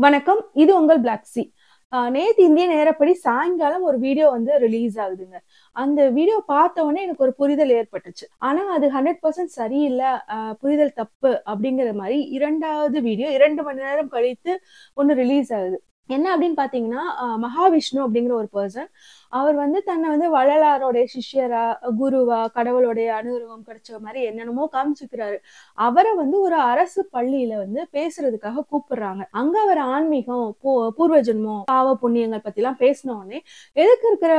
வணக்கம். இது உங்கள் பிளாக் சி. நேத்து இந்திய நேரப்படி சாயங்காலம் ஒரு வீடியோ வந்து ரிலீஸ் ஆகுதுங்க. அந்த வீடியோ பார்த்த உடனே எனக்கு ஒரு புரிதல் ஏற்பட்டுச்சு. ஆனா அது 100% சரியில்ல, புரிதல் தப்பு அப்படிங்கிற மாரி 2வது வீடியோ 2 மணி நேரம் கழித்து ஒண்ணு ரிலீஸ் ஆகுது. என்ன அப்படின்னு பார்த்தீங்கன்னா, மகாவிஷ்ணு அப்படிங்கிற ஒரு பெர்சன். அவர் வந்து தன்னை வந்து வள்ளலாருடைய சிஷ்யரா, குருவா, கடவுளுடைய அனுகிரகம் கிடைச்ச மாரி என்னென்னமோ காமிச்சுக்கிறாரு. அவரை வந்து ஒரு அரசு பள்ளியில வந்து பேசுறதுக்காக கூப்பிடுறாங்க. அங்க அவர் ஆன்மீகம், பூர்வ ஜென்மம், பாவ புண்ணியங்கள் பத்திலாம் பேசின உடனே எதுக்கு இருக்கிற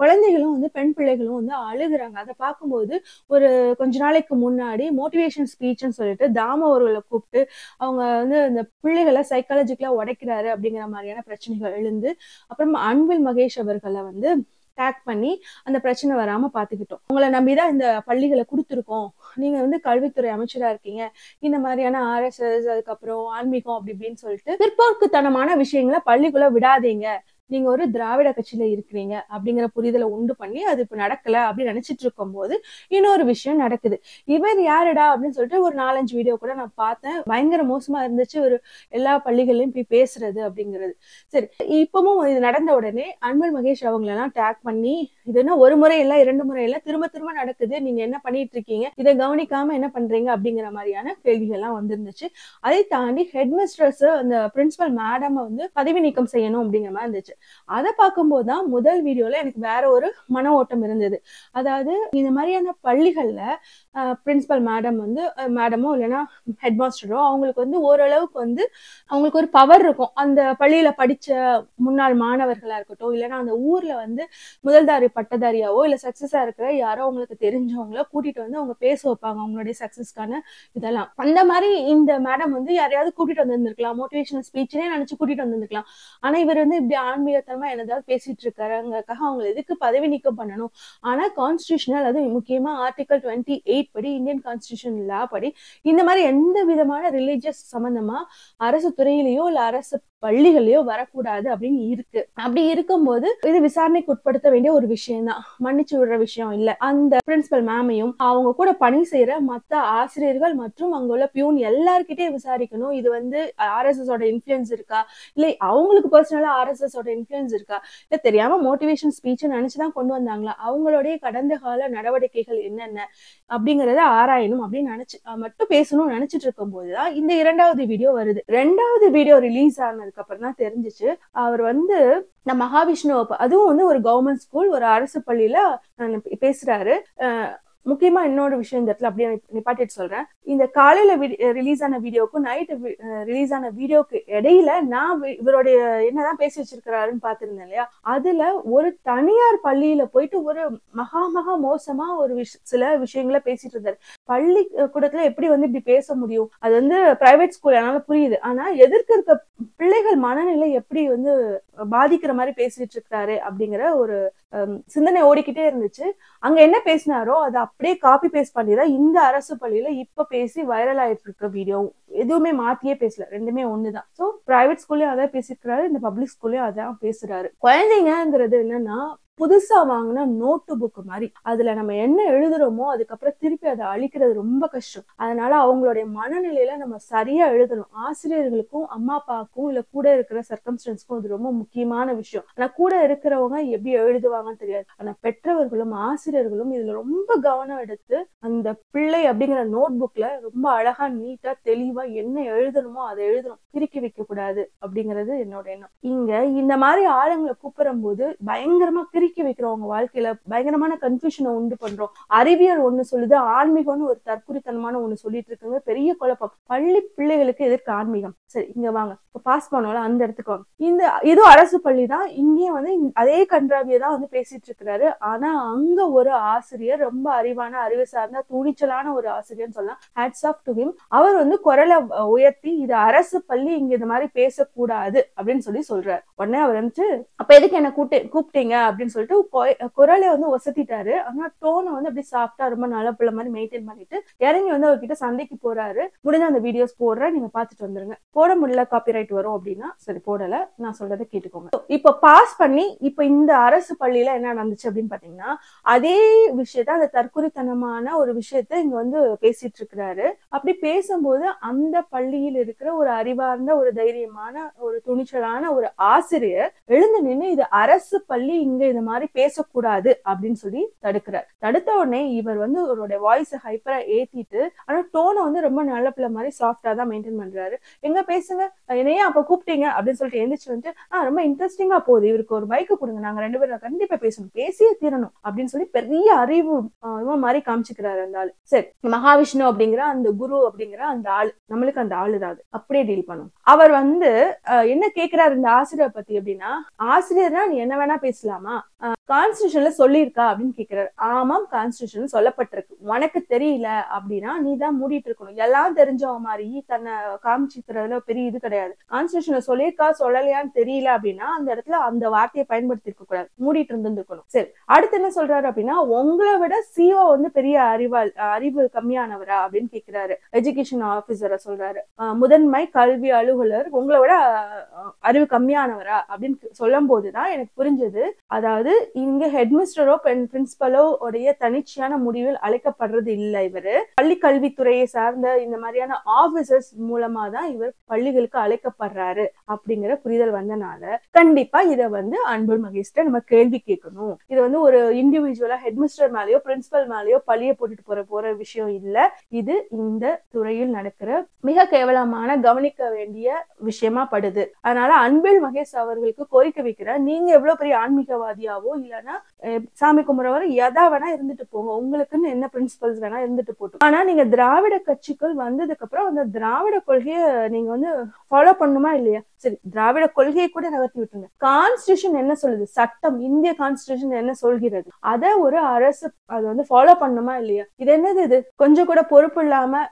குழந்தைகளும் வந்து பெண் பிள்ளைகளும் வந்து அழுகுறாங்க. அதை பார்க்கும்போது ஒரு கொஞ்ச நாளைக்கு முன்னாடி மோட்டிவேஷன் ஸ்பீச்ன்னு சொல்லிட்டு தாமு அவர்களை கூப்பிட்டு அவங்க வந்து இந்த பிள்ளைகளை சைக்காலஜிக்கலா உடைக்கிறாரு அப்படிங்கிற மாதிரியான பிரச்சனைகள் எழுந்து அப்புறம் அன்பில் மகேஷ் அவர்களை வந்து டேக் பண்ணி அந்த பிரச்சனை வராம பாத்துக்கிட்டோம். உங்களை நம்பிதான் இந்த பள்ளிகளை கொடுத்துருக்கோம். நீங்க வந்து கல்வித்துறை அமைச்சரா இருக்கீங்க. இந்த மாதிரியான RSS அதுக்கப்புறம் ஆன்மீகம் அப்படி இப்படின்னு சொல்லிட்டு பிற்போக்குத்தனமான விஷயங்களை பள்ளிக்குள்ள விடாதீங்க. நீங்க ஒரு திராவிட கட்சியில இருக்கிறீங்க அப்படிங்கிற புரிதலை உண்டு பண்ணி அது இப்ப நடக்கல அப்படின்னு நினைச்சிட்டு இருக்கும் போது இன்னொரு விஷயம் நடக்குது. இவர் யாருடா அப்படின்னு சொல்லிட்டு ஒரு 4-5 வீடியோ கூட நான் பார்த்தேன். பயங்கர மோசமா இருந்துச்சு. ஒரு எல்லா பள்ளிகளையும் போய் பேசுறது அப்படிங்கிறது. சரி, இப்பவும் இது நடந்த உடனே அன்பில் மகேஷ் அவங்களெல்லாம் டேக் பண்ணி இது என்ன ஒரு முறை இல்ல 2 முறை இல்ல திரும்ப திரும்ப நடக்குது, நீங்க என்ன பண்ணிட்டு இருக்கீங்க, இதை கவனிக்காம என்ன பண்றீங்க அப்படிங்கிற மாதிரியான கேள்விகள் எல்லாம் வந்திருந்துச்சு. அதை தாண்டி ஹெட் மிஸ்ட்ரஸ் அந்த பிரின்சிபல் மேடம் வந்து பதவி நீக்கம் செய்யணும் அப்படிங்கிற மாதிரி இருந்துச்சு. அதை பார்க்கும்போதுதான் முதல் வீடியோல எனக்கு வேற ஒரு மன ஓட்டம் இருந்தது. அதாவது இந்த மாதிரியான பள்ளிகள்ல பிரின்சிபல் மேடம் வந்து மேடமோ இல்லைன்னா ஹெட் மாஸ்டரோ அவங்களுக்கு வந்து ஓரளவுக்கு வந்து அவங்களுக்கு ஒரு பவர் இருக்கும். அந்த பள்ளியில படிச்ச முன்னாள் மாணவர்களா இருக்கட்டும், இல்லைன்னா அந்த ஊர்ல வந்து முதல்தாரி பட்டதாரியாவோ இல்ல சக்சஸா இருக்கிற யாரோ அவங்களுக்கு தெரிஞ்சவங்களோ கூட்டிட்டு வந்து அவங்க பேச வைப்பாங்க அவங்களுடைய சக்சஸ்க்கான இதெல்லாம். அந்த மாதிரி இந்த மேடம் வந்து யாரையாவது கூட்டிட்டு வந்திருக்கலாம், மோட்டிவேஷனல் ஸ்பீச்னே நினைச்சு கூட்டிட்டு வந்திருக்கலாம். ஆனா இவர் வந்து இப்படி ஆன்மீகத்தனமா என்னதாவது பேசிட்டு இருக்காருங்கிறதுக்காக அவங்க எதுக்கு பதவி நீக்கம் பண்ணணும்? ஆனா கான்ஸ்டிடியூஷனல், அது முக்கியமா ஆர்டிகல் 28 படி, இந்தியன் கான்ஸ்டிடியூஷன் லா படி இந்த மாதிரி எந்த விதமான ரிலீஜியஸ் சம்பந்தமா அரசு துறையிலேயோ இல்ல அரசு பள்ளிகளையோ வரக்கூடாது அப்படின்னு இருக்கு. அப்படி இருக்கும்போது இது விசாரணைக்கு உட்படுத்த வேண்டிய ஒரு விஷயம் தான், மன்னிச்சு விடுற விஷயம் இல்ல. அந்த பிரின்சிபல் மேமையும் அவங்க கூட பணி செய்யற மத்த ஆசிரியர்கள் மற்றும் அங்குள்ள பியூன் எல்லார்கிட்டயும் விசாரிக்கணும். இது வந்து RSS ஓட இன்ஃபுளுன்ஸ் இருக்கா, இல்ல அவங்களுக்கு பர்சனலா RSS ஓட இன்ஃபுளுன்ஸ் இருக்கா, இல்ல தெரியாம மோட்டிவேஷன் ஸ்பீச் நினைச்சுதான் கொண்டு வந்தாங்களா, அவங்களுடைய கடந்த கால நடவடிக்கைகள் என்னென்ன அப்படிங்கறத ஆராயணும் அப்படின்னு நினைச்சு மட்டும் பேசணும்னு நினைச்சிட்டு இருக்கும் போதுதான் இந்த 2வது வீடியோ வருது. 2வது வீடியோ ரிலீஸ் ஆனதுக்கு அப்புறம் தான் தெரிஞ்சிச்சு அவர் வந்து இந்த மகாவிஷ்ணு, அதுவும் வந்து ஒரு கவர்மெண்ட் ஸ்கூல், ஒரு அரசு பள்ளியில பேசுறாரு. முக்கியமா இன்னொரு விஷயம் இந்த இடத்துல அப்படியே நிப்பாட்டிட்டு சொல்றேன். இந்த காலையில ரிலீஸ் ஆன வீடியோக்கும் நைட் ரிலீஸ் ஆன வீடியோக்கு இடையில நான் இவருடைய என்னதான் பேசி வச்சிருக்கிறாருன்னு பாத்திருந்தேன் இல்லையா, அதுல ஒரு தனியார் பள்ளியில போயிட்டு ஒரு மகா மோசமா ஒரு சில விஷயங்களை பேசிட்டு இருந்தாரு. பள்ளி கூடத்துல எப்படி வந்து இப்படி பேச முடியும்? அது வந்து பிரைவேட் ஸ்கூல், அதனால புரியுது. ஆனா எதிர்க்க இருக்க பிள்ளைகள் மனநிலை எப்படி வந்து பாதிக்கிற மாதிரி பேசிட்டு இருக்காரு அப்படிங்கிற ஒரு சிந்தனை ஓடிக்கிட்டே இருந்துச்சு. அங்க என்ன பேசினாரோ அதை அப்படியே காப்பி பேஸ்ட் பண்ணிதான் இந்த அரசு பள்ளியில இப்ப பேசி வைரல் ஆயிட்டு இருக்க வீடியோ. எதுவுமே மாத்தியே பேசல, ரெண்டுமே ஒண்ணுதான். சோ பிரைவேட் ஸ்கூல்லயும் அதான் பேசிருக்கிறாரு, இந்த பப்ளிக் ஸ்கூல்லயும் அதான் பேசுறாரு. குழந்தைங்கிறது என்னன்னா புதுசா வாங்கின நோட்டு புக் மாதிரி. அதுல நம்ம என்ன எழுதுறோமோ அதுக்கப்புறம் திருப்பி அதை அழிக்கிறது ரொம்ப கஷ்டம். அதனால அவங்களுடைய மனநிலையில நம்ம சரியா எழுதணும். ஆசிரியர்களுக்கும் அம்மா அப்பாவுக்கும் இல்ல கூட இருக்கிற சர்க்கம்ஸ்டன்ஸ்க்கும் இது ரொம்ப முக்கியமான விஷயம். ஆனா கூட இருக்கிறவங்க எப்படி எழுதுவாங்கன்னு தெரியாது. ஆனா பெற்றவர்களும் ஆசிரியர்களும் இதுல ரொம்ப கவனம் எடுத்து அந்த பிள்ளை அப்படிங்கிற நோட் புக்ல ரொம்ப அழகா நீட்டா தெளிவா என்ன எழுதணுமோ அதை எழுதணும், பிரிக்கி வைக்க கூடாது அப்படிங்கிறது என்னோட எண்ணம். இங்க இந்த மாதிரி ஆளுங்களை கூப்பிடும் போது பயங்கரமா பிரிக்கி வைக்கிறவங்க வாழ்க்கையில பயங்கரமான கன்ஃபியூஷனை உண்டு பண்றோம். அறிவியல் ஒண்ணு சொல்லுது, ஆன்மீகம்னு ஒரு தற்குறித்தனமான ஒண்ணு சொல்லிட்டு இருக்குங்க. பெரிய குழப்பம். பள்ளி பிள்ளைகளுக்கு எதற்கு ஆன்மீகம்? சரி, இங்க வாங்க, இப்ப பாஸ் பண்ணோம்ல அந்த இடத்துக்கு வாங்க. இந்த இதுவும் அரசு பள்ளி தான். இங்கேயும் வந்து அதே கன்றாவியை தான் வந்து பேசிட்டு இருக்கிறாரு. ஆனா அங்க ஒரு ஆசிரியர் ரொம்ப அறிவான, அறிவு சார்ந்த, துணிச்சலான ஒரு ஆசிரியர்னு சொல்லலாம். Hats off to him. அவர் வந்து குரலை உயர்த்தி இது அரசு பள்ளி, இங்க இந்த மாதிரி பேசக்கூடாது அப்படின்னு சொல்றாரு. உடனே அவர் வந்துட்டு அப்ப எதுக்கு என்ன கூப்பிட்டீங்க அப்படின்னு அப்படின்னு சொல்லிட்டு குரலை வந்து ஒசத்திட்டாரு. ஆனா டோனை வந்து அப்படியே சாஃப்டா ரொம்ப நல்ல பிள்ளை மாதிரி மெயின்டைன் பண்ணிட்டு இறங்கி வந்து அவர்கிட்ட சண்டைக்கு போறாரு. முடிஞ்ச அந்த வீடியோஸ் போடுறேன், நீங்க பாத்துட்டு வந்துருங்க. போட முடியல காப்பிரைட் வரும் அப்படின்னா சரி போடல, நான் சொல்றதை கேட்டுக்கோங்க. இப்ப பாஸ் பண்ணி இப்ப இந்த அரசு பள்ளியில என்ன நடந்துச்சு அப்படின்னு பாத்தீங்கன்னா, அதே விஷயத்த அந்த தற்குறித்தனமான ஒரு விஷயத்த இங்க வந்து பேசிட்டு இருக்கிறாரு. அப்படி பேசும்போது அந்த பள்ளியில் இருக்கிற ஒரு அறிவார்ந்த ஒரு தைரியமான ஒரு துணிச்சலான ஒரு ஆசிரியர் எழுந்து நின்று இது அரசு பள்ளி, இங்க இந்த மாதிரி பேசக்கூடாது அப்படின்னு சொல்லி தடுக்கிறார். தடுத்த உடனே இவர் வந்து அவருடைய வாய்ஸ் ஹைப்பரா ஏத்திட்டு ஆனா டோனை வந்து ரொம்ப நல்ல பிள்ளை மாதிரி சாஃப்டா தான் மெயின்டைன் பண்றாரு. எங்க பேசுங்க, என்னையே அப்ப கூப்பிட்டீங்க அப்படின்னு சொல்லிட்டு எந்திரிச்சு வந்து ரொம்ப இன்ட்ரெஸ்டிங்கா போகுது, இவருக்கு ஒரு மைக்கு கொடுங்க, நாங்க 2 பேரும் கண்டிப்பா பேசணும், பேசியே தீரணும் அப்படின்னு சொல்லி பெரிய அறிவு மாதிரி காமிச்சுக்கிறாரு அந்த ஆளு. சரி, மகாவிஷ்ணு அப்படிங்கிற அந்த குரு அப்படிங்கிற அந்த ஆளு, நம்மளுக்கு அந்த ஆளு தான் அப்படியே டீல் பண்ணும். அவர் வந்து என்ன கேட்கிறாரு இந்த ஆசிரியர் பத்தி அப்படின்னா, ஆசிரியர்னா நீ என்ன வேணா பேசலாமா, கான்ஸ்டிடியூஷன்ல சொல்லியிருக்கா அப்படின்னு கேட்கிறாரு. ஆமாம், கான்ஸ்டிடியூஷன் சொல்லப்பட்டிருக்கு, உனக்கு தெரியல அப்படின்னா நீ தான் மூடிட்டு இருக்கணும். எல்லாம் தெரிஞ்சவ மாதிரி தன்னை காமிச்சுக்கிறதுல பெரிய இது கிடையாது. கான்ஸ்டிடியூஷன்ல சொல்லியிருக்கா சொல்லலையான்னு தெரியல அப்படின்னா அந்த இடத்துல அந்த வார்த்தையை பயன்படுத்தி இருக்க கூடாது, மூடிட்டு இருந்திருக்கணும். சரி, அடுத்து என்ன சொல்றாரு அப்படின்னா, உங்களை விட சிஓ வந்து பெரிய அறிவு கம்மியானவரா அப்படின்னு கேட்கிறாரு. எஜுகேஷன் ஆபீசரை சொல்றாரு. முதன்மை கல்வி அலுவலர் உங்களை விட அறிவு கம்மியானவரா அப்படின்னு சொல்லும் போதுதான் எனக்கு புரிஞ்சது, அதாவது இங்க ஹெட்மிஸ்டரோ பிரின்சிபலோ உடைய தனிச்சையான முடிவில் அழைக்கப்படுறது இல்லை. இவரு பள்ளி கல்வித்துறையை சார்ந்த இந்த மாதிரியான ஆபீசர்ஸ் மூலமா தான் இவர் பள்ளிகளுக்கு அழைக்கப்படுறாரு அப்படிங்கிற புரிதல் வந்தனால கண்டிப்பா இத வந்து அன்பு மகேஷ்ட நம்ம கேள்வி கேட்கணும். இது வந்து ஒரு இண்டிவிஜுவலா ஹெட்மிஸ்டர் மேலேயோ பிரின்சிபல் மேலேயோ பள்ளியை போட்டுட்டு போற விஷயம் இல்ல. இது இந்த துறையில் நடக்கிற மிக கேவலமான கவனிக்க வேண்டிய விஷயமா படுது. அதனால அன்பில் மகேஷ் அவர்களுக்கு கோரிக்கை வைக்கிற, நீங்க எவ்வளவு பெரிய ஆன்மீகவாதியாவோ இல்லைன்னா சாமி கும்பிடுறவரை எதா வேணா இருந்துட்டு போங்க, உங்களுக்குன்னு என்ன பிரின்சிபல்ஸ் வேணா இருந்துட்டு போட்டோம், ஆனா நீங்க திராவிட கட்சிக்குள் வந்ததுக்கு அப்புறம் அந்த திராவிட கொள்கையை நீங்க வந்து ஃபாலோ பண்ணுமா இல்லையா? சரி, திராவிட கொள்கையை கூட நகர்த்தி விட்டுருங்க, கான்ஸ்டிடியூஷன் என்ன சொல்லுது, சட்டம் இந்திய கான்ஸ்டிடியூஷன் என்ன சொல்கிறது, அத ஒரு அரசு அது வந்து ஃபாலோ பண்ணுமா இல்லையா? இது என்னது, இது கொஞ்சம் கூட பொறுப்பு இல்லாம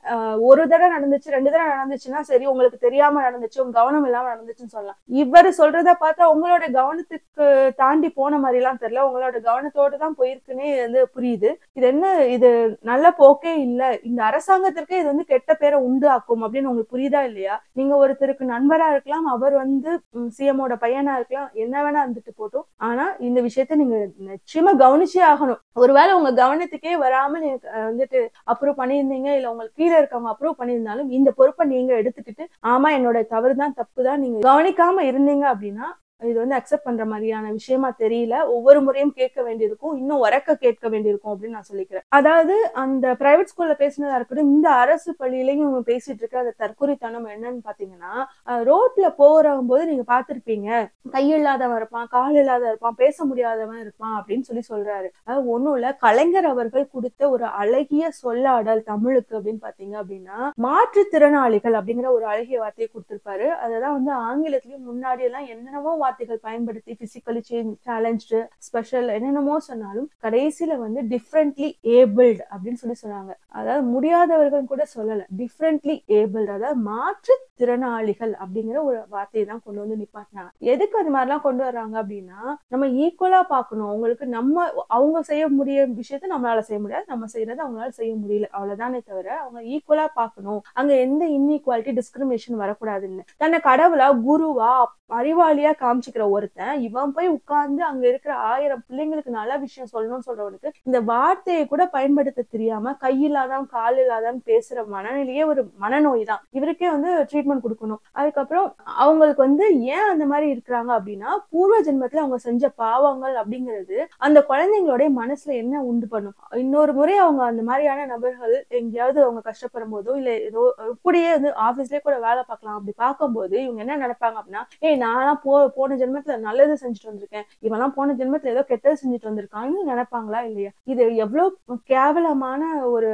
ஒரு தடவை நடந்துச்சு 2 தடவை நடந்துச்சுன்னா சரி, உங்களுக்கு தெரியாம நடந்துச்சு, உங்க கவனம் இல்லாம நடந்துச்சுன்னு சொல்லலாம். இவர் சொல்றத பார்த்தா உங்களோட கவனத்துக்கு தாண்டி போன மாதிரி எல்லாம் தெரியல, உங்களோட கவனத்தோடு தான் போயிருக்குன்னே வந்து புரியுது. இது என்ன, இது நல்ல போக்கே இல்ல, இந்த அரசாங்கத்திற்கே இது வந்து கெட்ட பேரை உண்டு ஆக்கும் அப்படின்னு உங்களுக்கு புரியுதா இல்லையா? நீங்க ஒருத்தருக்கு நண்பரா இருக்கலாம், அவர் வந்து சிஎமோட பையனா இருக்கலாம், என்ன வேணா இருந்துட்டு போட்டோம், ஆனா இந்த விஷயத்த நீங்க நிச்சயமா கவனிச்சே ஆகணும். ஒருவேளை உங்க கவனத்துக்கே வராம நீங்க வந்துட்டு அப்ரூவ் பண்ணியிருந்தீங்க, இல்ல உங்களுக்கு கீழே இருக்கவங்க அப்ரூவ் பண்ணியிருந்தாலும் இந்த பொறுப்பை நீங்க எடுத்துக்கிட்டு ஆமா என்னோட தவறுதான் தப்புதான் நீங்க கவனிக்காம இருந்தீங்க அப்படின்னா இது வந்து அக்செப்ட் பண்ற மாதிரியான விஷயமா தெரியல. ஒவ்வொரு முறையும் கேட்க வேண்டியிருக்கும், இன்னும் உரக்க கேட்க வேண்டியிருக்கும் அப்படின்னு நான் சொல்லிக்கிறேன். அதாவது அந்த பிரைவேட் ஸ்கூல்ல பேசினதா இருக்கட்டும், இந்த அரசு பள்ளியிலையும் பேசிட்டு இருக்க அந்த தற்குறித்தனம் என்னன்னு பாத்தீங்கன்னா, ரோட்ல போறவங்க போது நீங்க பாத்திருப்பீங்க, கையில்லாதவன் இருப்பான், கால் இல்லாத இருப்பான், பேச முடியாதவன் இருப்பான் அப்படின்னு சொல்றாரு. ஒண்ணும் இல்ல, கலைஞர் அவர்கள் கொடுத்த ஒரு அழகிய சொல்லாடல் தமிழுக்கு அப்படின்னு பாத்தீங்க அப்படின்னா, மாற்றுத்திறனாளிகள் அப்படிங்கிற ஒரு அழகிய வார்த்தையை கொடுத்திருப்பாரு. அததான் வந்து ஆங்கிலத்திலயும் முன்னாடி எல்லாம் என்னென்னவோ வார்த்தைகள் பயன்படுத்தி பிசிக்கலி சேலஞ்ச்டு, ஸ்பெஷல் என்னென்னமோ சொன்னாலும் கடைசியில வந்து டிஃப்ரெண்ட்லி ஏபிள்டு அப்படின்னு சொன்னாங்க. அதாவது முடியாதவர்கள் கூட சொல்லல, டிஃப்ரெண்ட்லி ஏபிள்டு, அதாவது மாற்று திறனாளிகள் அப்படிங்கிற ஒரு வார்த்தையை தான் கொண்டு வந்து நிப்பாட்டினாங்க. எதுக்கு அது மாதிரிலாம் கொண்டு வர்றாங்க அப்படின்னா, நம்ம ஈக்குவலா பார்க்கணும். அவங்களுக்கு அவங்க செய்ய முடிய விஷயத்த நம்மளால செய்ய முடியாது, நம்ம செய்யறது அவங்களால செய்ய முடியல, அவ்வளவுதானே தவிர அவங்க ஈக்குவலா பார்க்கணும், அங்க எந்த இன்இக்வாலிட்டி டிஸ்கிரிமினேஷன் வரக்கூடாதுன்னு. தன்னை கடவுளா குருவா அறிவாளியா காமிச்சுக்கிற ஒருத்தன் இவன் போய் உட்கார்ந்து அங்க இருக்கிற 1000 பிள்ளைங்களுக்கு நல்ல விஷயம் சொல்லணும்னு சொல்றவனுக்கு இந்த வார்த்தையை கூட பயன்படுத்த தெரியாம கையில்லாதான் கால் இல்லாதான் பேசுற மனநிலையே ஒரு மனநோய் தான். இவருக்கே வந்து ட்ரீட்மெண்ட் கொடுக்கணும். அதுக்கப்புறம் அவங்களுக்கு வந்து ஏன் அந்த மாதிரி இருக்கிறாங்க அப்படின்னா, பூர்வ ஜென்மத்துல அவங்க செஞ்ச பாவங்கள் அப்படிங்கிறது அந்த குழந்தைங்களுடைய மனசுல என்ன உண்டு பண்ணும். இன்னொரு முறை அவங்க அந்த மாதிரியான நபர்கள் எங்கேயாவது அவங்க கஷ்டப்படும் போதோ இல்ல ஏதோ இப்படியே வந்து ஆபீஸ்லயே கூட வேலை பார்க்கலாம், அப்படி பார்க்கும்போது இவங்க என்ன நினைப்பாங்க அப்படின்னா, நான்லாம் போன ஜென்மத்துல நல்லது செஞ்சுட்டு வந்திருக்கேன், இவெல்லாம் போன ஜென்மத்துல ஏதோ கெட்டது செஞ்சுட்டு வந்திருக்கான்னு நினைப்பாங்களா இல்லையா? இது எவ்வளவு கேவலமான ஒரு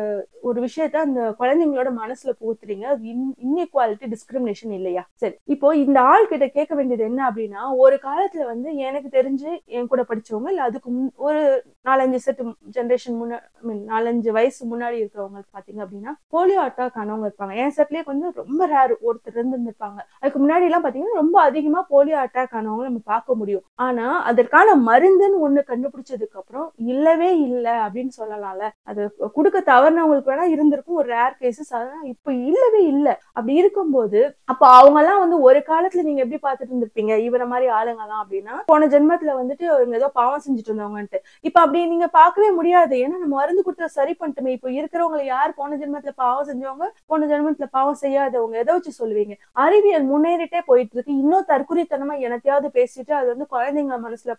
ஒரு விஷயத்த அந்த குழந்தைங்களோட மனசுல புகுத்துறீங்க. அது இன்இக்வாலிட்டி டிஸ்கிரிமினேஷன் இல்லையா? சரி, இப்போ இந்த ஆள் கிட்ட கேட்க வேண்டியது என்ன அப்படின்னா, ஒரு காலத்துல வந்து எனக்கு தெரிஞ்சு என் கூட படிச்சவங்க இல்ல அதுக்கு ஒரு 4-5 செட் ஜென்ரேஷன் முன்னாடி 4-5 வயசு முன்னாடி இருக்கிறவங்களுக்கு பாத்தீங்க அப்படின்னா போலியோ அட்டாக் ஆனவங்க இருப்பாங்க. என் செட்லயே கொஞ்சம் ரொம்ப ரேர் ஒருத்தர் இருந்திருப்பாங்க. அதுக்கு முன்னாடி எல்லாம் பாத்தீங்கன்னா ரொம்ப அதிகமா போலியோ அட்டாக் ஆனவங்களை நம்ம பார்க்க முடியும். ஆனா அதற்கான மருந்துன்னு ஒண்ணு கண்டுபிடிச்சதுக்கு அப்புறம் இல்லவே இல்லை அப்படின்னு சொல்லலாம்ல. அது கொடுக்க தவறுனவங்களுக்கு வேணா இருந்திருக்கும் ஒரு ரேர் கேசஸ். அதெல்லாம் இப்ப இல்லவே இல்லை. அப்படி இருக்கும்போது அப்ப அவங்க எல்லாம் வந்து ஒரு காலத்துல நீங்க எப்படி பார்த்துட்டு இருந்திருப்பீங்க இவர மாதிரி ஆளுங்கலாம் அப்படின்னா, போன ஜென்மத்துல வந்துட்டு இவங்க ஏதோ பாவம் செஞ்சுட்டு இருந்தவங்கன்ட்டு. இப்ப அப்படி நீங்க பார்க்கவே முடியாது. ஏன்னா நம்ம மருந்து கொடுத்த சரி பண்ணிட்டுமே. இப்ப இருக்கிறவங்களை யார் போன ஜென்மத்துல பாவம் செஞ்சவங்க, போன ஜென்மத்துல பாவம் செய்யாதவங்க, எதை வச்சு சொல்லுவீங்க? அறிவியல் முன்னேறிட்டே போயிட்டு இருக்கு. இன்னும் தற்குறித்தனமா எனத்தையாவது பேசிட்டு அது வந்து குழந்தைங்க மனசுல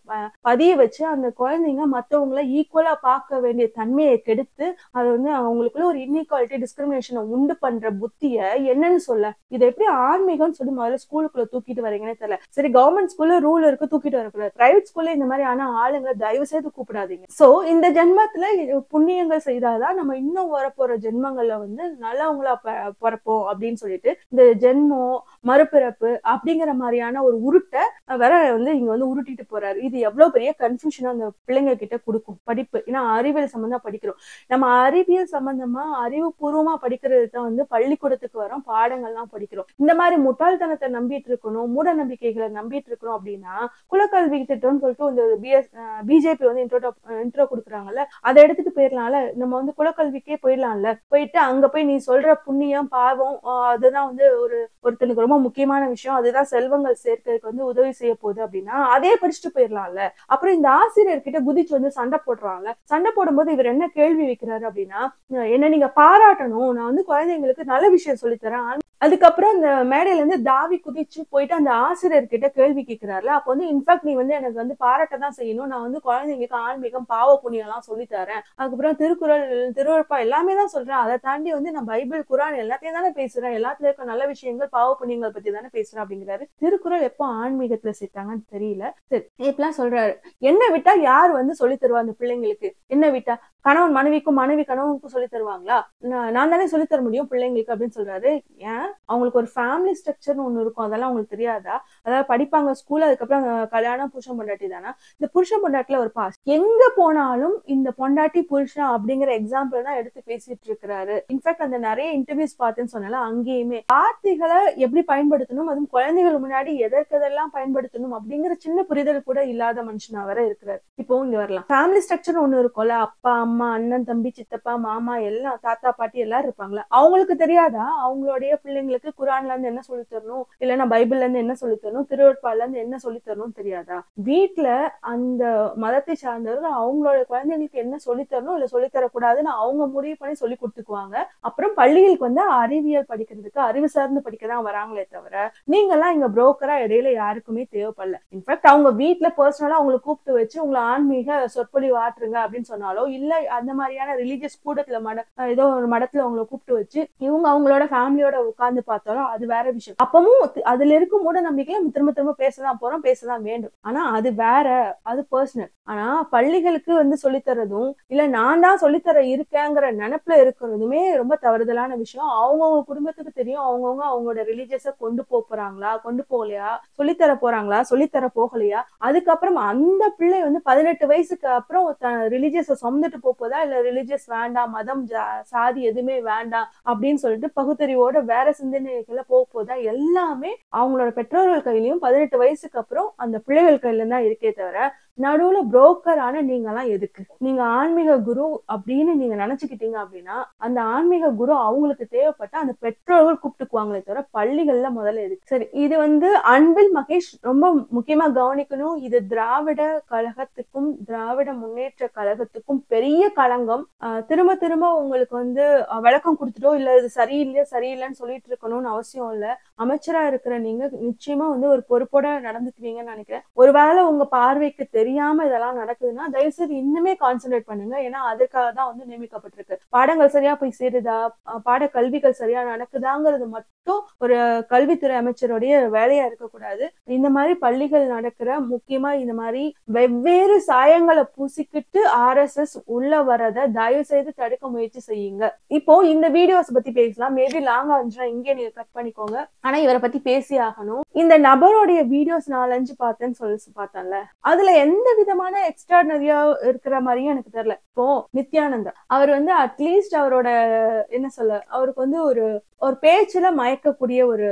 பதிய வச்சு அந்த குழந்தைங்க மத்தவங்களை ஈக்குவலா பார்க்க வேண்டிய தன்மையை கெடுத்து அது வந்து அவங்களுக்குள்ள ஒரு இன்இக்வாலிட்டி டிஸ்கிரிமினேஷனை உண்டு பண்ற புத்திய என்னன்னு சொல்ல. இதை எப்படி ஆன்மீகம்னு சொல்லி முதல்ல ஸ்கூலுக்குள்ள தூக்கிட்டு வரீங்கன்னே தெரியல. சரி, கவர்மெண்ட் ஸ்கூல்ல ரூல் இருக்கு, தூக்கிட்டு வரக்கூடாது. பிரைவேட் ஸ்கூல்ல இந்த மாதிரி ஆனா ஆளுங்களை தயவு செய்து கூப்பிடாதீங்க. சோ இந்த ஜென்மத்துல புண்ணியங்கள் செய்தாதான் நம்ம இன்னும் வரப்போற ஜென்மங்கள்ல வந்து நல்லவங்களா பிறப்போம் அப்படின்னு சொல்லிட்டு இந்த ஜென்மம் மறுபிறப்பு அப்படிங்கிற மாதிரியான ஒரு உருட்டை வேற வந்து இங்க வந்து உருட்டிட்டு போறாரு. இது எவ்வளவு பெரிய கன்ஃபியூஷனா அந்த பிள்ளைங்க கிட்ட கொடுக்கும் படிப்பு. ஏன்னா அறிவியல் சம்பந்தமா படிக்கிறோம். நம்ம அறிவியல் சம்பந்தமா அறிவுபூர்வமா படிக்கிறது தான் வந்து பள்ளிக்கூடத்துக்கு வரோம், பாடங்கள்லாம் படிக்கிறோம். இந்த மாதிரி முட்டாள்தனத்தை நம்பிட்டு இருக்கணும், மூட நம்பிக்கைகளை நம்பிட்டு இருக்கணும் அப்படின்னா குலக்கல்வி திட்டம்னு சொல்லிட்டு இந்த பிஜேபி வந்து இன்ட்ரோ கொடுக்குறாங்கல்ல, அதை எடுத்துட்டு போயிடலாம்ல. நம்ம வந்து குலக்கல்விக்கே போயிடலாம்ல. போயிட்டு அங்க போய் நீ சொல்ற புண்ணியம் பாவம் அதுதான் வந்து ஒருத்தனுக்கு ரொம்ப முக்கியமான விஷயம், அதுதான் செல்வங்கள் சேர்க்கிறதுக்கு வந்து உதவி செய்ய போகுது அப்படின்னா அதே படிச்சுட்டு போயிடலாம்ல. அப்புறம் இந்த ஆசிரியர்கிட்ட குதிச்சு வந்து சண்டை போடுறாங்கல்ல. சண்டை போடும்போது இவர் என்ன கேள்வி வைக்கிறாரு அப்படின்னா, என்ன நீங்க பாராட்டணும், நான் வந்து குழந்தைங்களுக்கு நல்ல விஷயம் சொல்லித்தரேன். அதுக்கப்புறம் அந்த மேடையில இருந்து தாவி குதிச்சு போயிட்டு அந்த ஆசிரியர்கிட்ட கேள்வி கேட்கிறாருல. அப்ப வந்து இன்ஃபேக்ட் நீ வந்து எனக்கு வந்து பாராட்ட தான் செய்யணும், நான் வந்து குழந்தைங்களுக்கு ஆன்மீகம் பாவ புண்ணியம் எல்லாம் சொல்லித்தரேன், அதுக்கப்புறம் திருக்குறள் திருவருப்பா எல்லாமே தான் சொல்றேன், அதை தாண்டி வந்து நான் பைபிள் குரான் எல்லாத்தையும் தானே பேசுறேன், எல்லாத்துல இருக்க நல்ல விஷயங்கள் பாவ புண்ணியங்கள் பத்தி தானே பேசுறேன் அப்படிங்கிறாரு. திருக்குறள் எப்போ ஆன்மீகத்துல சேர்த்தாங்கன்னு தெரியல. சரி, இப்பெல்லாம் சொல்றாரு. என்ன விட்டா யார் வந்து சொல்லி தருவா அந்த பிள்ளைங்களுக்கு? என்ன விட்டா கணவன் மனைவிக்கும் மனைவி கணவனுக்கும் சொல்லி தருவாங்களா? நான் தானே சொல்லி தர முடியும் பிள்ளைங்களுக்கு அப்படின்னு சொல்றாரு. ஏன் அவங்களுக்கு ஒரு ஃபேமிலி ஸ்ட்ரக்சர்னு ஒண்ணு இருக்கும், அதெல்லாம் அவங்களுக்கு தெரியாதா? அதாவது படிப்பாங்க ஸ்கூல், அதுக்கப்புறம் கல்யாணம் புருஷன் பொண்டாட்டி தானே. இந்த புருஷன் பொண்டாட்டில ஒரு பாஸ் எங்க போனாலும் இந்த பொண்டாட்டி புருஷன் அப்படிங்கிற எக்ஸாம்பிள் தான் எடுத்து பேசிட்டு இருக்கிறாரு. இன்ஃபேக்ட் அந்த நிறைய இன்டர்வியூஸ் பார்த்தேன்னு சொன்னால அங்கேயுமே வார்த்தைகளை எப்படி பயன்படுத்தணும், அதுவும் குழந்தைகள் முன்னாடி எதற்கெல்லாம் பயன்படுத்தணும் அப்படிங்கிற சின்ன புரிதல் கூட இல்லாத மனுஷனா வர இருக்கிறாரு. இப்போ இங்க வரலாம். ஃபேமிலி ஸ்ட்ரக்சர் ஒண்ணு இருக்கும்ல, அப்பா அம்மா அண்ணன் தம்பி சித்தப்பா மாமா எல்லாம் தாத்தா பாட்டி எல்லாரும் இருப்பாங்களா, அவங்களுக்கு தெரியாதா அவங்களுடைய பிள்ளைங்களுக்கு குரான்ல இருந்து என்ன சொல்லி தரணும், இல்லைன்னா பைபிள்ல இருந்து என்ன சொல்லி தரணும், திருவருட்பால இருந்து என்ன சொல்லி தரணும் தெரியாதா? வீட்டுல அந்த மதத்தை சார்ந்தவர்கள் அவங்களோட குழந்தைங்களுக்கு என்ன சொல்லி தரணும் இல்ல சொல்லி தரக்கூடாதுன்னு அவங்க முடிவு பண்ணி சொல்லி கொடுத்துக்குவாங்க. அப்புறம் பள்ளிகளுக்கு வந்து அறிவியல் படிக்கிறதுக்கு அறிவு சார்ந்து படிக்கதான் வராங்களே தவிர நீங்க எல்லாம் இங்க புரோக்கரா இடையில யாருக்குமே தேவைப்படல. இன்ஃபேக்ட் அவங்க வீட்டுல பர்சனலா அவங்களை கூப்பிட்டு வச்சு உங்களை ஆன்மீக சொற்பொழி ஆற்றுங்க அப்படின்னு சொன்னாலோ, இல்ல அந்த மாதிரியான ரிலீஜியஸ் கூட்டத்துல ஏதோ ஒரு மடத்துல அவங்களை கூப்பிட்டு வச்சு இவங்க அவங்களோட ஃபேமிலியோட உட்கார்ந்து பார்த்தாலும் அது வேற விஷயம். அப்பவும் அதுல இருக்கும் மூட நம்பிக்கையில திரும்ப திரும்ப பேசதான் போறோம், பேசதான் வேண்டும். ஆனா அது வேற, அது பர்சனல். ஆனா பள்ளிகளுக்கு வந்து சொல்லித்தரதும் இல்ல நான் தான் சொல்லித்தர இருக்கேங்கிற நினைப்புல இருக்கிறதுமே ரொம்ப தவறுதலான விஷயம். அவங்கவுங்க குடும்பத்துக்கு தெரியும் அவங்கவுங்க அவங்களோட ரிலீஜியஸ கொண்டு போறாங்களா கொண்டு போகலையா, சொல்லித்தர போறாங்களா சொல்லித்தர போகலையா. அதுக்கப்புறம் அந்த பிள்ளை வந்து 18 வயசுக்கு அப்புறம் ரிலீஜியஸ சுமந்துட்டு போதா இல்ல ரிலீஜியஸ் வேண்டாம் மதம் சாதி எதுவுமே வேண்டாம் அப்படின்னு சொல்லிட்டு பகுத்தறிவோட வேற சிந்தனைகளை போதா, எல்லாமே அவங்களோட பெற்றோர்கள் கையிலயும் 18 வயசுக்கு அப்புறம் அந்த பிள்ளைகள் கையில தான் இருக்கே தவிர நடுவுல புரோக்கர் ஆன நீங்க எல்லாம் எதுக்கு? நீங்க ஆன்மீக குரு அப்படின்னு நீங்க நினைச்சுக்கிட்டீங்க அப்படின்னா அந்த ஆன்மீக குரு அவங்களுக்கு தேவைப்பட்ட அந்த பெற்றோர்கள் கூப்பிட்டுக்குவாங்களே தவிர பள்ளிகள்ல முதல்ல எதுக்கு? சரி, இது வந்து அன்பில் மகேஷ் ரொம்ப முக்கியமா கவனிக்கணும். இது திராவிட கழகத்துக்கும் திராவிட முன்னேற்ற கழகத்துக்கும் பெரிய களங்கம். திரும்ப திரும்ப உங்களுக்கு வந்து விளக்கம் கொடுத்துட்டோ இல்ல இது சரியில்லைன்னு சொல்லிட்டு இருக்கணும்னு அவசியம் இல்ல. அமைச்சரா இருக்கிற நீங்க நிச்சயமா வந்து ஒரு பொறுப்போட நடந்துக்குவீங்கன்னு நினைக்கிறேன். ஒருவேளை உங்க பார்வைக்கு தெரியாம இதெல்லாம் நடக்குதுன்னா தயவுசெய்து இன்னுமே கான்சென்ட்ரேட் பண்ணுங்க. ஏன்னா அதுக்காக தான் வந்து நியமிக்கப்பட்டிருக்கு. பாடங்கள் சரியா போய் சேருதா, பாட கல்விகள் சரியா நடக்குதாங்கிறது மட்டும் ஒரு கல்வித்துறை அமைச்சருடைய வேலையா இருக்கக்கூடாது. இந்த மாதிரி பள்ளிகள் நடக்கிற முக்கியமா இந்த மாதிரி வெவ்வேறு சாயங்களை பூசிக்கிட்டு RSS உள்ள வரத தயவு செய்து தடுக்க முயற்சி செய்யுங்க. இப்போ இந்த வீடியோஸ் பத்தி பேசலாம். மேபி லாங்கா இருந்துச்சுன்னா இங்கே நீங்க கட் பண்ணிக்கோங்க. ஆனா இவரை பத்தி பேசி ஆகணும். இந்த நபருடைய வீடியோஸ் 4-5 பார்த்தேன்னு சொல்லி பார்த்தேன்ல, அதுல எந்த விதமான எக்ஸ்ட்ராடனரியா இருக்கிற மாதிரியும் எனக்கு தெரியல. இப்போ நித்யானந்தா அவர் வந்து அட்லீஸ்ட் அவரோட என்ன சொல்ல அவருக்கு வந்து ஒரு பேச்சுல மயக்கக்கூடிய ஒரு